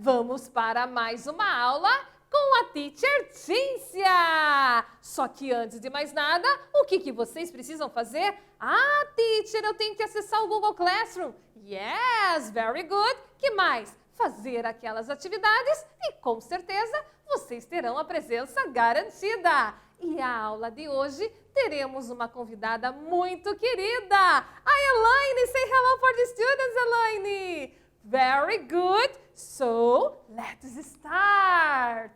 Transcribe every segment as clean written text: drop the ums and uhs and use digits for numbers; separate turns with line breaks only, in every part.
Vamos para mais uma aula com a Teacher Cíntia! Só que antes de mais nada, o que vocês precisam fazer? Ah, Teacher, eu tenho que acessar o Google Classroom. Yes, very good. Que mais? Fazer aquelas atividades e com certeza vocês terão a presença garantida. E a aula de hoje teremos uma convidada muito querida, a Elaine. Say hello for the students, Elaine. Very good. So, let's start.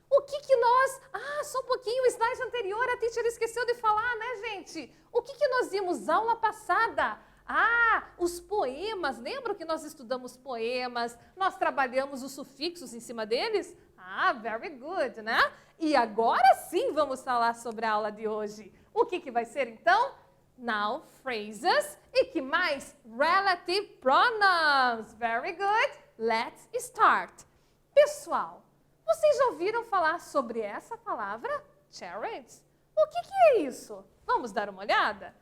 O que nós... só um pouquinho, o slide anterior a teacher esqueceu de falar, né, gente? O que nós vimos aula passada? Os poemas. Lembram que nós estudamos poemas? Nós trabalhamos os sufixos em cima deles? Very good, né? E agora sim vamos falar sobre a aula de hoje. O que vai ser, então? Noun phrases e que mais? Relative pronouns. Very good. Let's start. Pessoal, vocês já ouviram falar sobre essa palavra? Charades? O que é isso? Vamos dar uma olhada?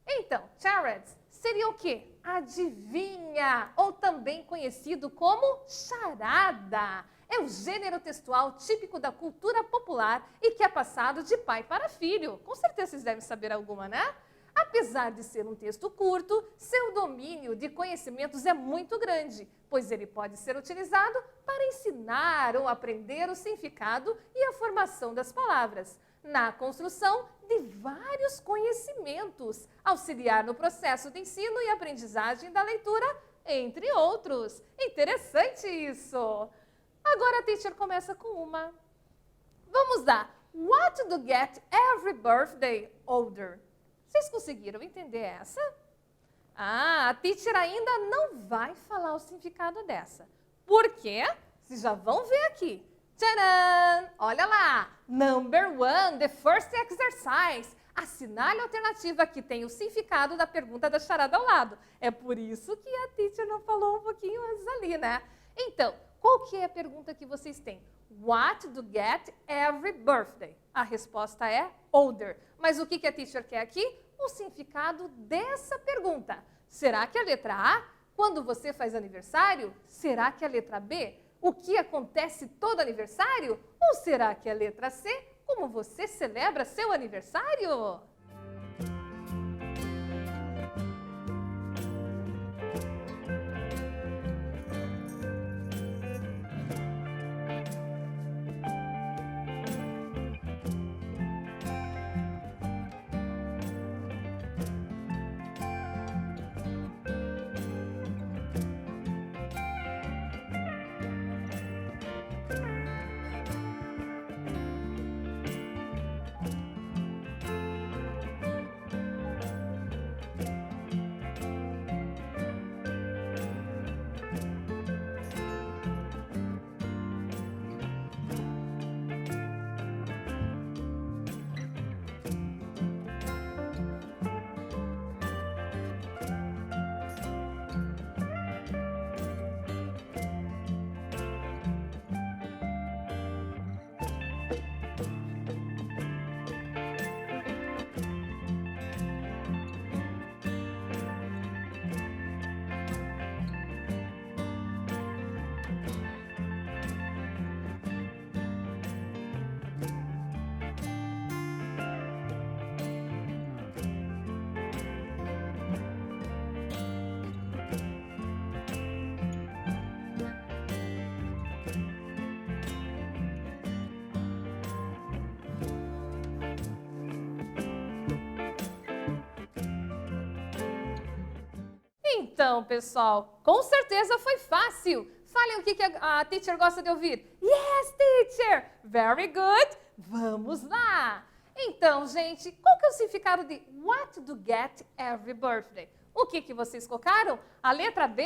Então, charades seria o quê? Adivinha, ou também conhecido como charada. É o gênero textual típico da cultura popular e que é passado de pai para filho. Com certeza vocês devem saber alguma, né? Apesar de ser um texto curto, seu domínio de conhecimentos é muito grande, pois ele pode ser utilizado para ensinar ou aprender o significado e a formação das palavras, na construção de vários conhecimentos, auxiliar no processo de ensino e aprendizagem da leitura, entre outros. Interessante isso! Agora a teacher começa com uma. Vamos lá. What do get every birthday older? Vocês conseguiram entender essa? A teacher ainda não vai falar o significado dessa. Por quê? Vocês já vão ver aqui. Tcharam! Olha lá. Number 1, the first exercise. Assinale a alternativa que tem o significado da pergunta da charada ao lado. É por isso que a teacher não falou um pouquinho antes ali, né? Então, qual que é a pergunta que vocês têm? What do get every birthday? A resposta é older. Mas o que a teacher quer aqui? O significado dessa pergunta. Será que a letra A, quando você faz aniversário? Será que a letra B, o que acontece todo aniversário? Ou será que a letra C, como você celebra seu aniversário? Então, pessoal, com certeza foi fácil. Falem o que a teacher gosta de ouvir. Yes, teacher! Very good! Vamos lá! Então, gente, qual que é o significado de what do get every birthday? O que vocês colocaram? A letra B?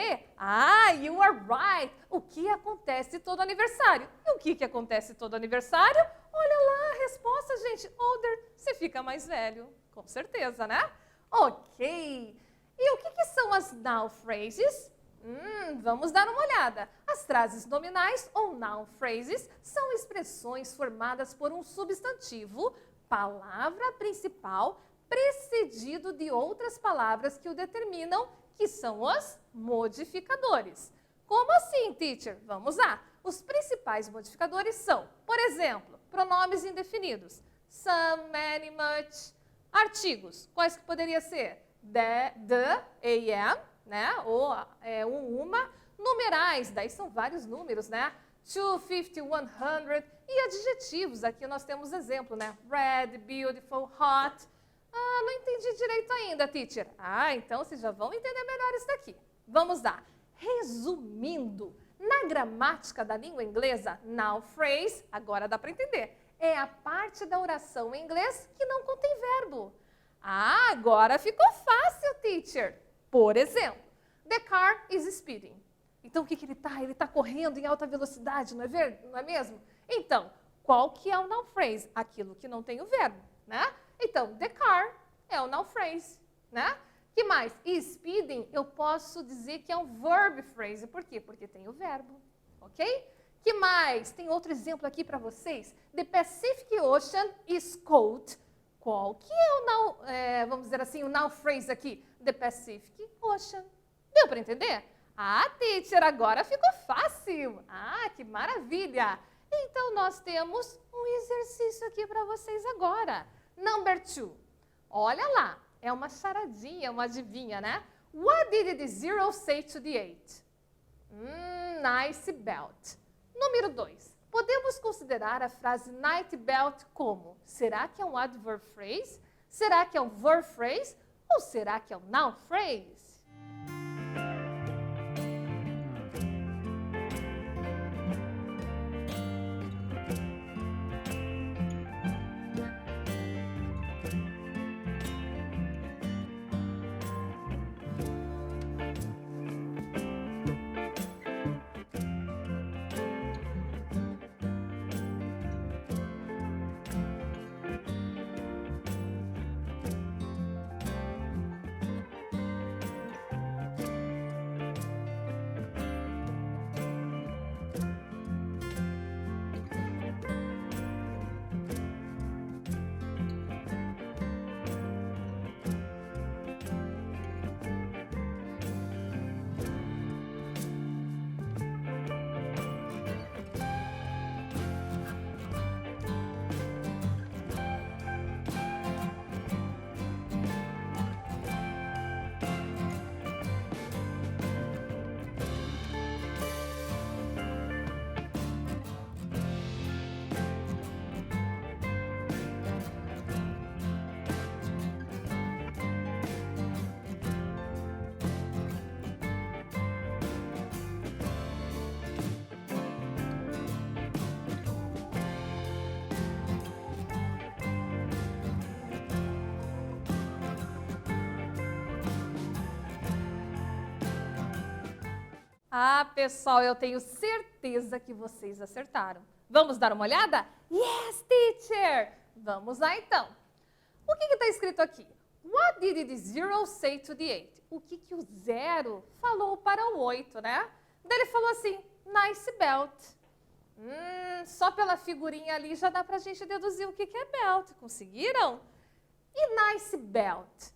You are right! O que acontece todo aniversário? E o que acontece todo aniversário? Olha lá a resposta, gente. Older, você fica mais velho. Com certeza, né? Ok! E o que são as noun phrases? Vamos dar uma olhada. As frases nominais ou noun phrases são expressões formadas por um substantivo, palavra principal, precedido de outras palavras que o determinam, que são os modificadores. Como assim, teacher? Vamos lá. Os principais modificadores são, por exemplo, pronomes indefinidos. Some, many, much. Artigos, quais que poderia ser? The, am, né? Ou uma. Numerais, daí são vários números, né? 250, 100. E adjetivos, aqui nós temos exemplo, né? Red, beautiful, hot. Ah, não entendi direito ainda, teacher. Ah, então vocês já vão entender melhor isso daqui. Vamos lá. Resumindo, na gramática da língua inglesa, noun phrase, agora dá para entender, é a parte da oração em inglês que não contém verbo. Ah, agora ficou fácil, teacher. Por exemplo, the car is speeding. Então, o que ele está? Ele está correndo em alta velocidade, não é mesmo? Então, qual que é o noun phrase? Aquilo que não tem o verbo, né? Então, the car é o noun phrase, né? Que mais? E speeding, eu posso dizer que é um verb phrase. Por quê? Porque tem o verbo, ok? Que mais? Tem outro exemplo aqui para vocês. The Pacific Ocean is cold. Qual que é o noun, vamos dizer assim, o noun phrase aqui? The Pacific Ocean. Deu para entender? Ah, teacher, agora ficou fácil. Ah, que maravilha. Então, nós temos um exercício aqui para vocês agora. Number 2. Olha lá, é uma charadinha, uma adivinha, né? What did the 0 say to the 8? Nice belt. Número 2. Podemos considerar a frase night belt como? Será que é um adverb phrase? Será que é um verb phrase? Ou será que é um noun phrase? Ah, pessoal, eu tenho certeza que vocês acertaram. Vamos dar uma olhada? Yes, teacher! Vamos lá, então. O que está escrito aqui? What did the 0 say to the 8? O que o 0 falou para o 8, né? Daí ele falou assim, nice belt. Só pela figurinha ali já dá para a gente deduzir o que é belt. Conseguiram? E nice belt?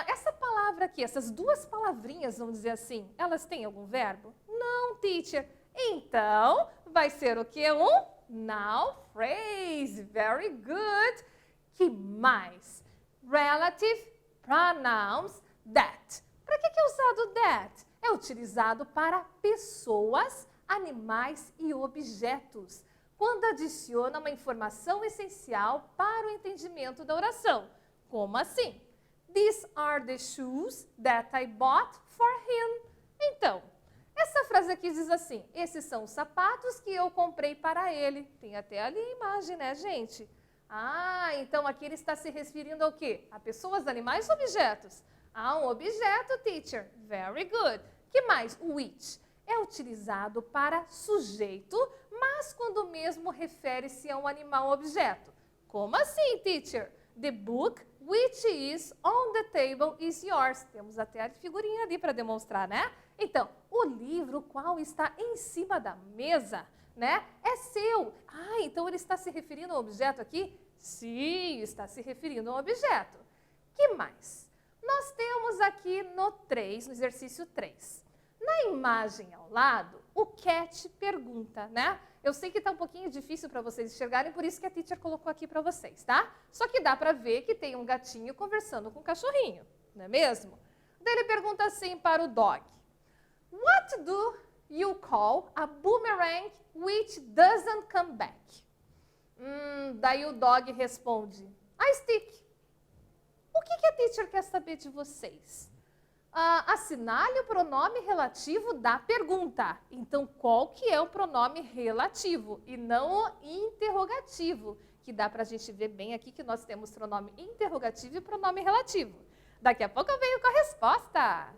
Essa palavra aqui, essas duas palavrinhas, vamos dizer assim, elas têm algum verbo? Não, teacher. Então, vai ser o quê? Um noun phrase. Very good. Que mais? Relative pronouns that. Para que é usado that? É utilizado para pessoas, animais e objetos, quando adiciona uma informação essencial para o entendimento da oração. Como assim? These are the shoes that I bought for him. Então, essa frase aqui diz assim, esses são os sapatos que eu comprei para ele. Tem até ali a imagem, né, gente? Ah, então aqui ele está se referindo ao quê? A pessoas, animais ou objetos? Um objeto, teacher. Very good. Que mais? Which é utilizado para sujeito, mas quando mesmo refere-se a um animal ou objeto. Como assim, teacher? The book which is on the table is yours. Temos até a figurinha ali para demonstrar, né? Então, o livro qual está em cima da mesa, né? É seu. Ah, então ele está se referindo ao objeto aqui? Sim, está se referindo ao objeto. Que mais? Nós temos aqui no 3, no exercício 3. Na imagem ao lado, o cat pergunta, né? Eu sei que está um pouquinho difícil para vocês enxergarem, por isso que a teacher colocou aqui para vocês, tá? Só que dá para ver que tem um gatinho conversando com um cachorrinho, não é mesmo? Daí ele pergunta assim para o dog: What do you call a boomerang which doesn't come back? Daí o dog responde: a stick. O que a teacher quer saber de vocês? Assinale o pronome relativo da pergunta. Então, qual que é o pronome relativo e não o interrogativo? Que dá para a gente ver bem aqui que nós temos pronome interrogativo e pronome relativo. Daqui a pouco eu venho com a resposta.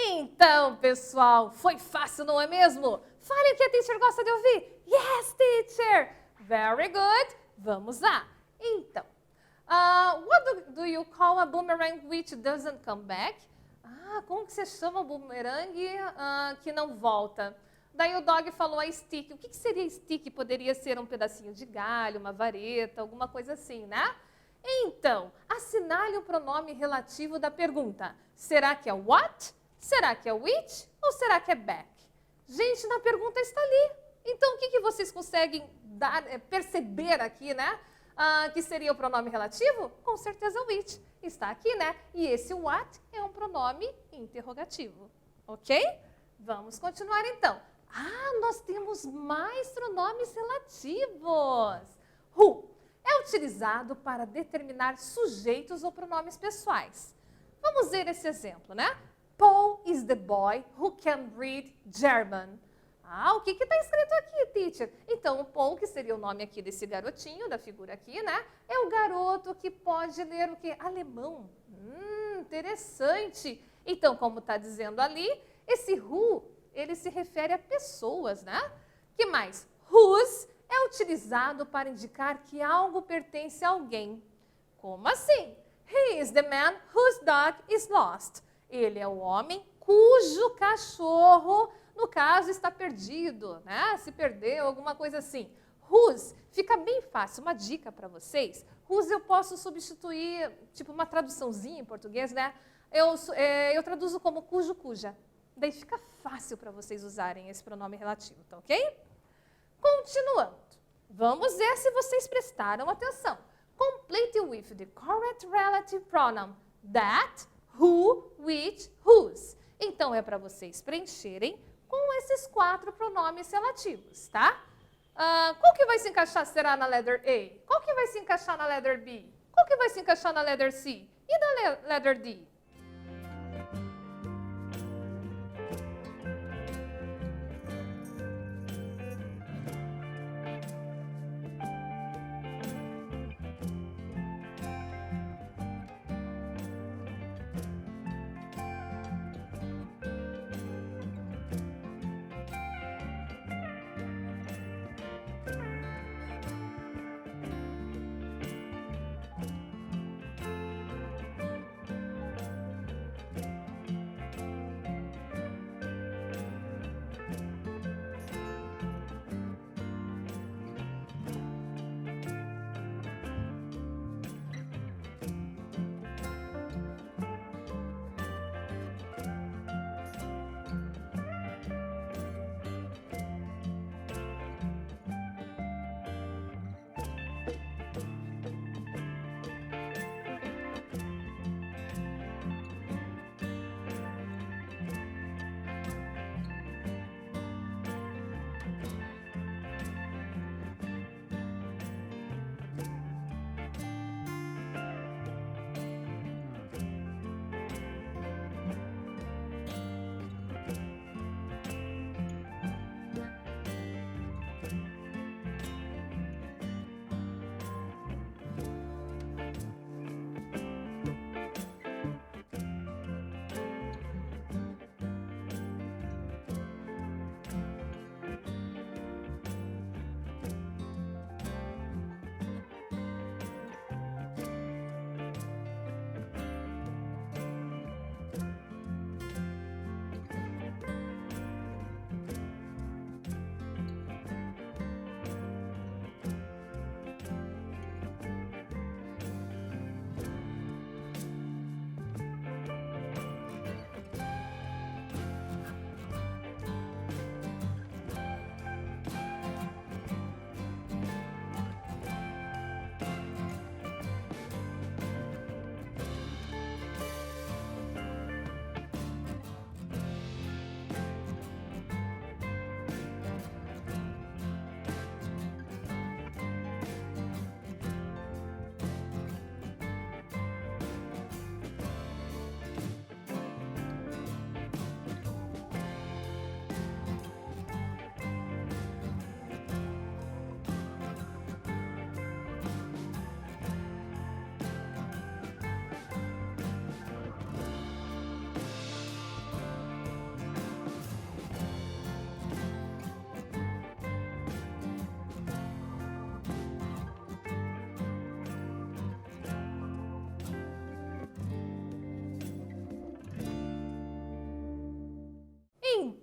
Então, pessoal, foi fácil, não é mesmo? Fale o que a teacher gosta de ouvir. Yes, teacher! Very good. Vamos lá. Então, what do you call a boomerang which doesn't come back? Como que você chama o boomerang que não volta? Daí o dog falou a stick. O que seria stick? Poderia ser um pedacinho de galho, uma vareta, alguma coisa assim, né? Então, assinale o pronome relativo da pergunta. Será que é what? Será que é which? Ou será que é back? Gente, na pergunta está ali. Então, o que vocês conseguem perceber aqui, né? Que seria o pronome relativo? Com certeza which. Está aqui, né? E esse what é um pronome interrogativo. Ok? Vamos continuar então. Nós temos mais pronomes relativos. Who é utilizado para determinar sujeitos ou pronomes pessoais. Vamos ver esse exemplo, né? Paul is the boy who can read German. O que está escrito aqui, teacher? Então, o Paul, que seria o nome aqui desse garotinho, da figura aqui, né? É o garoto que pode ler o quê? Alemão. Interessante. Então, como está dizendo ali, esse who, ele se refere a pessoas, né? Que mais? Whose é utilizado para indicar que algo pertence a alguém. Como assim? He is the man whose dog is lost. Ele é o homem cujo cachorro, no caso, está perdido, né? Se perdeu, alguma coisa assim. Whose fica bem fácil. Uma dica para vocês. Whose eu posso substituir, tipo uma traduçãozinha em português, né? Eu traduzo como cujo, cuja. Daí fica fácil para vocês usarem esse pronome relativo, tá ok? Continuando. Vamos ver se vocês prestaram atenção. Complete with the correct relative pronoun. That, who, which, whose. Então, é para vocês preencherem com esses 4 pronomes relativos, tá? Qual que vai se encaixar, será na letter A? Qual que vai se encaixar na letter B? Qual que vai se encaixar na letter C? E na letter D?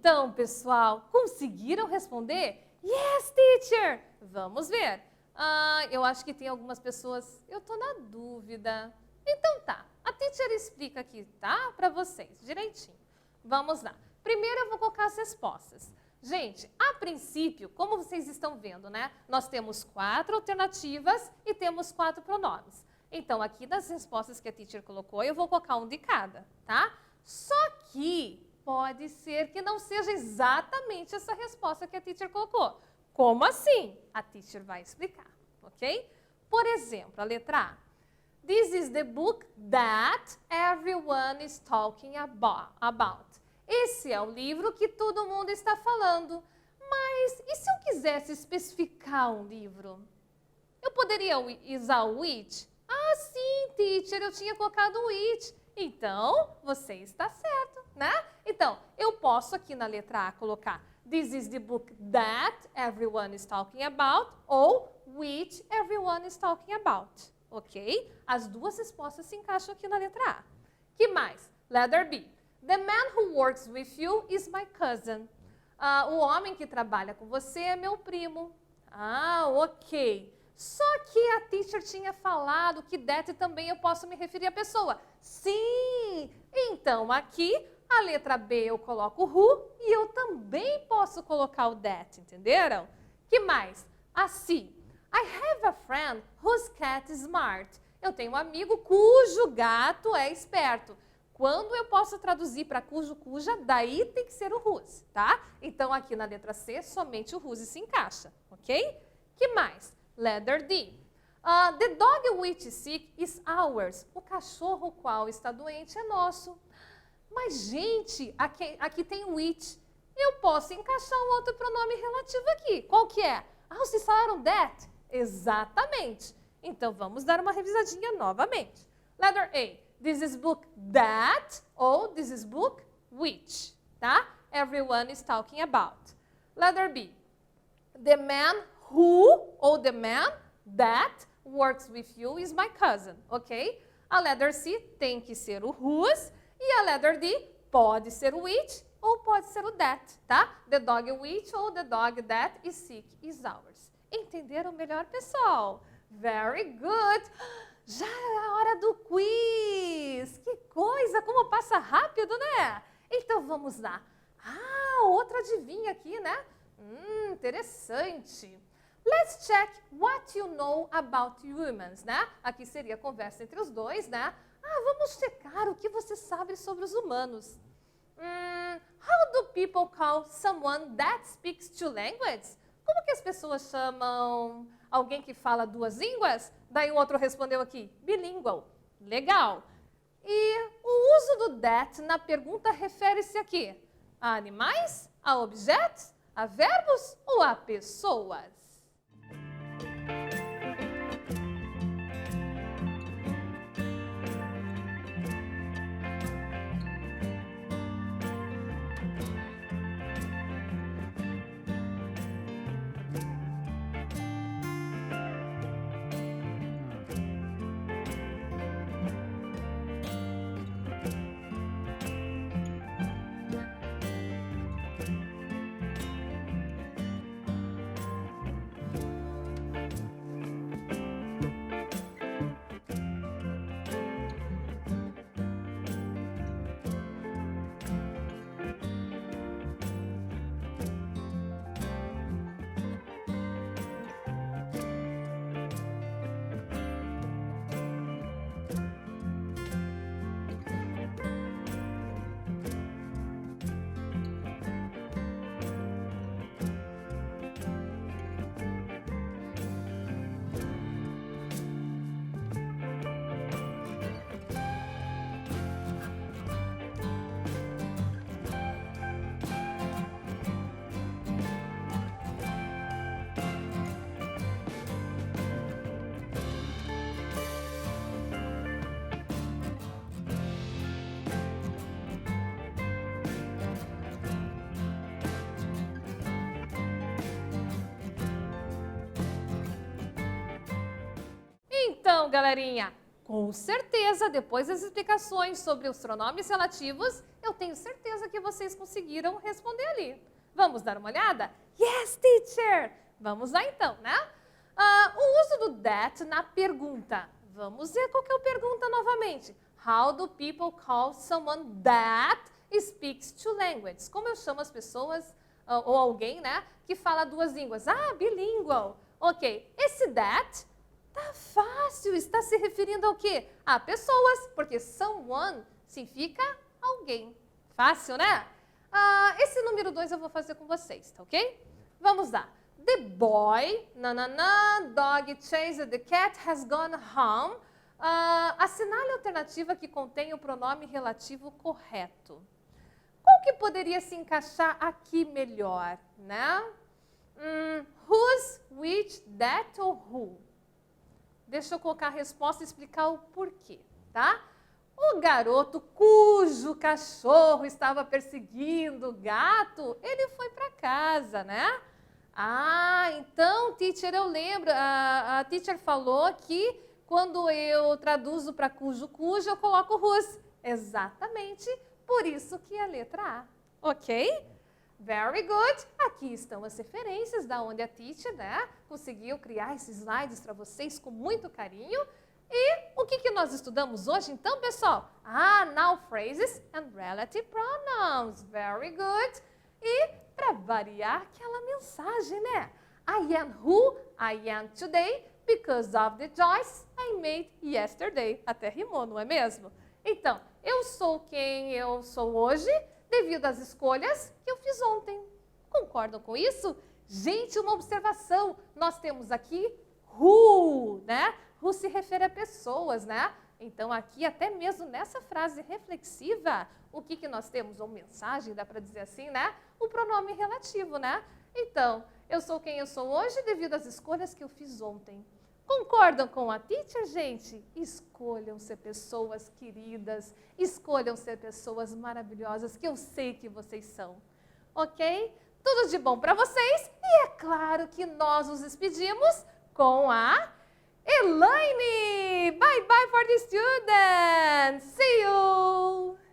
Então, pessoal, conseguiram responder? Yes, teacher! Vamos ver. Eu acho que tem algumas pessoas, eu tô na dúvida. Então tá, a teacher explica aqui, tá? Para vocês, direitinho. Vamos lá. Primeiro eu vou colocar as respostas. Gente, a princípio, como vocês estão vendo, né? Nós temos 4 alternativas e temos 4 pronomes. Então, aqui das respostas que a teacher colocou, eu vou colocar um de cada, tá? Só que pode ser que não seja exatamente essa resposta que a teacher colocou. Como assim? A teacher vai explicar, ok? Por exemplo, a letra A. This is the book that everyone is talking about. Esse é o livro que todo mundo está falando. Mas e se eu quisesse especificar um livro? Eu poderia usar o which? Ah, sim, teacher, eu tinha colocado o which. Então, você está certo, né? Então, eu posso aqui na letra A colocar This is the book that everyone is talking about ou which everyone is talking about, ok? As duas respostas se encaixam aqui na letra A. Que mais? Letter B. The man who works with you is my cousin. O homem que trabalha com você é meu primo. Ok. Só que a teacher tinha falado que that também eu posso me referir à pessoa. Sim! Então, aqui, a letra B eu coloco o who e eu também posso colocar o that, entenderam? Que mais? A C. I have a friend whose cat is smart. Eu tenho um amigo cujo gato é esperto. Quando eu posso traduzir para cujo, cuja, daí tem que ser o whose, tá? Então, aqui na letra C, somente o whose se encaixa, ok? Que mais? Letter D. The dog which is sick is ours. O cachorro qual está doente é nosso. Mas, gente, aqui tem which. Eu posso encaixar um outro pronome relativo aqui. Qual que é? Vocês falaram that? Exatamente. Então, vamos dar uma revisadinha novamente. Letter A. This is book that ou this is book which, tá? Everyone is talking about. Letter B. The man who ou the man that works with you is my cousin, ok? A letter C tem que ser o whose e a letter D pode ser o which ou pode ser o that, tá? The dog which ou the dog that is sick is ours. Entenderam melhor, pessoal? Very good! Já é a hora do quiz! Que coisa, como passa rápido, né? Então vamos lá. Outra adivinha aqui, né? Interessante. Let's check what you know about humans, né? Aqui seria a conversa entre os dois, né? Vamos checar o que você sabe sobre os humanos. How do people call someone that speaks two languages? Como que as pessoas chamam alguém que fala 2 línguas? Daí o outro respondeu aqui, bilingual. Legal. E o uso do that na pergunta refere-se a quê? A animais? A objetos? A verbos ou a pessoas? Então, galerinha, Com certeza, depois das explicações sobre os pronomes relativos, eu tenho certeza que vocês conseguiram responder ali. Vamos dar uma olhada? Yes, teacher! Vamos lá então, né? O uso do that na pergunta. Vamos ver qual que é a pergunta novamente. How do people call someone that speaks two languages? Como eu chamo as pessoas, ou alguém, né, que fala duas línguas? Bilingual. Ok, esse that tá fácil, está se referindo ao quê? A pessoas, porque someone significa alguém. Fácil, né? Esse número 2 eu vou fazer com vocês, tá ok? Vamos lá. The boy, dog chased the cat, has gone home. Assinale a alternativa que contém o pronome relativo correto. Qual que poderia se encaixar aqui melhor, né? Whose, which, that ou who? Deixa eu colocar a resposta e explicar o porquê, tá? O garoto cujo cachorro estava perseguindo o gato, ele foi para casa, né? Então, teacher, eu lembro, a teacher falou que quando eu traduzo para cujo, eu coloco whose. Exatamente, por isso que a letra A, ok? Very good. Aqui estão as referências da onde a teacher, né, conseguiu criar esses slides para vocês com muito carinho. E o que nós estudamos hoje, então, pessoal? Noun phrases and relative pronouns. Very good. E, para variar, aquela mensagem, né? I am who I am today because of the choice I made yesterday. Até rimou, não é mesmo? Então, eu sou quem eu sou hoje devido às escolhas que eu fiz ontem. Concordam com isso? Gente, uma observação. Nós temos aqui who, né? Who se refere a pessoas, né? Então, aqui, até mesmo nessa frase reflexiva, o que nós temos? Ou mensagem, dá para dizer assim, né? O pronome relativo, né? Então, eu sou quem eu sou hoje devido às escolhas que eu fiz ontem. Concordam com a teacher, gente? Escolham ser pessoas queridas, escolham ser pessoas maravilhosas, que eu sei que vocês são. Ok? Tudo de bom para vocês e é claro que nós nos despedimos com a Elaine! Bye bye for the students! See you!